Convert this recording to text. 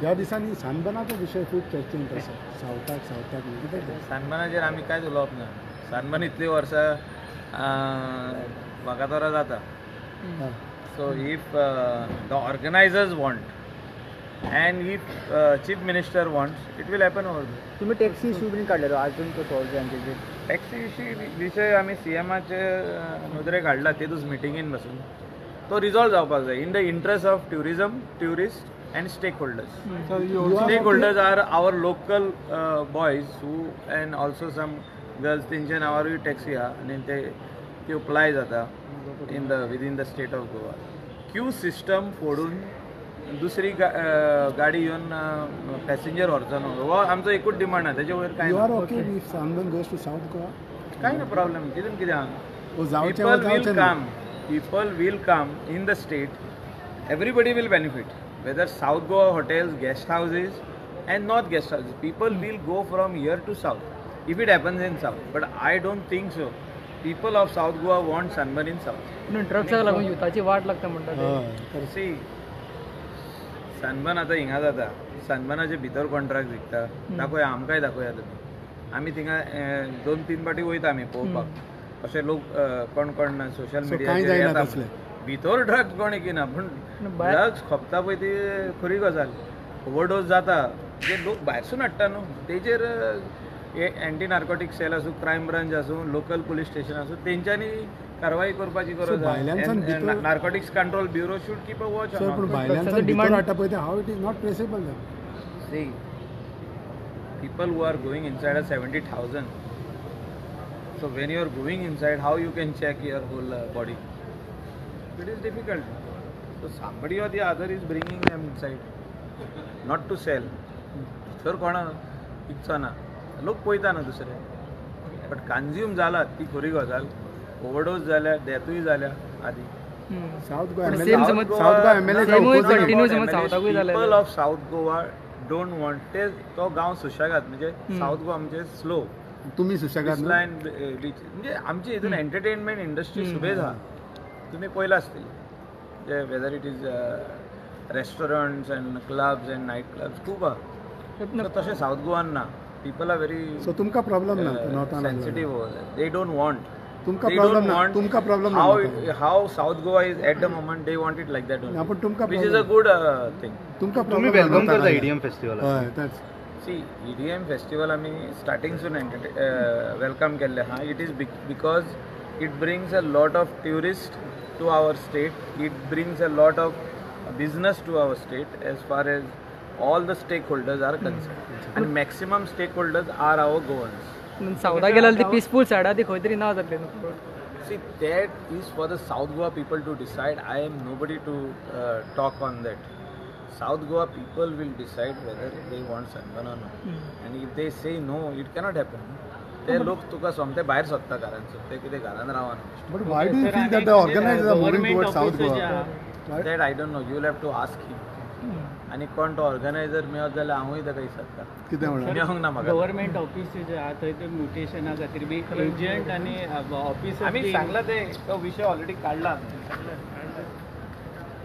ह्या दिसांनी सानबनाचो विशय खूब चर्चेंत आसा. सावथाक कितें तें सानबनाचेर आमी कांयच उलोवप ना. सानबन इतली वर्सां वागातोरां जाता. So if the organizers want and if chief minister wants, it will happen over there. तुम्ही टॅक्सी इश्यू बीन काडलेलो अजून तो सॉल्व जायचे टॅक्सी विशय आमी सीएमाचे नदरेक हाडला तेदूच मिटिंगेन बसून तो रिजॉल्व जावपाक जाय in the interest of tourism, tourist and stake holders. Stake holders are our local boys who and also some girls तेंच्या नांवारूय टॅक्सी आहा आनी ते अप्लाय जाता within the state of Goa. Queue system फोडून दुसरी गाडी येवन पॅसेंजर व्हरचो न्हू हो आमचो एकूच डिमांड आहा. तेजे वयर कांय यू आर ओके इफ सानबन गोज टू साउथ गोवा? कांय ना प्रॉब्लेम. तितून कितें आहा? People will come in the state. Everybody will benefit. Whether South Goa hotels, guest houses, and not guest houses. People will go from here to south if it happens in south. But I don't think so. People of South Goa want sunburn in south. ट्रक्साक लागून युथाची वाट लागता म्हणटा. See, sunburn आतां हिंगा जाता. सनबर्नाचे भितर contract विकता. दाखोया आमकांय दाखोया तुमी. आमी थिंगा 2-3 फावटी वयता आमी पळोवपाक. अशे लोक कोण सोशल मिडियाचेर येता. भितर ड्रग्स कोण एकिना पूण ड्रग्स खपता पळय ती खरी गजाल. ओवरडोस जाता जे लोक भायरसून हाडटा न्हू तेजेर एंटी नार्कोटीक सेल आसूं, क्रायम ब्रांच आसूं, लोकल पुलीस स्टेशन आसूं तेंच्यांनी कारवाई करपाची गरज आसा. Narcotics control bureau should keep a watch on. पूण भायल्यानसान भितर हाडटा पळय तें हाव it is not traceable then. See people who are going inside are 70,000. So when you are going inside, how you can check your whole body? It is difficult. So somebody or the other is bringing them inside, not to sell. तर कोणा इच्छा ना लोक पळयता ना दुसरे. But consume जाला ती खरी गजाल. ओवरडोस जाल्या, डेथूय जाल्या आदी. South Goa MLA people of south Goa don't want ते तो गांव सुशेगाद म्हणजे साउथ गोवा म्हणजे स्लो. तुम्ही सुशेगाद बीच म्हणजे आमची हितून एंटरटेनमेंट इंडस्ट्री सुबेज आहा. तुम्ही पळयला आसतली जे whether it is restaurants and clubs and night clubs खूब आहा. तशें साउथ गोवान ना. पीपल आर व्हेरी सो तुमकां प्रॉब्लेम ना sensitive over that. They don't want. तुमकां प्रॉब्लेम ना how South Goa is at the moment they want it like that only. पण तुमकां which is a good thing. तुमकां तुम्ही वेलकम करता EDM festival. हय that's See, EDM festival आमी स्टार्टिंगसून welcome केल्ले आहा. It is because it brings a lot of tourist to our state. It brings a lot of business to our state as far as all the stake holders are concern. आनी maximum stake holders are our Goans. सावथा गेल्यार ती peaceful सायडा ती खंय तरी ना जातले. See, that is for the South Goa people to decide. I am nobody to talk on that. South Goa people will decide whether they want sunburn or not. And if they say no, it cannot happen. ते लोक तुका सोमते भायर सोदता घरांतसून. ते कितें घरान रावना. But why do you think that the organizers are moving towards South Goa? That I don't know. You will have to ask him. आणि कोण तो ऑर्गनायझर मेळत जाल्यार हांवूय ताका विचारता. कितें म्हणून मेळोंक ना म्हाका. गव्हर्मेंट ऑफिस जे आहा थंय ते म्युटेशना खातीर बी एजंट आनी ऑफिस आमी सांगला ते तो विशय ऑलरेडी काडला.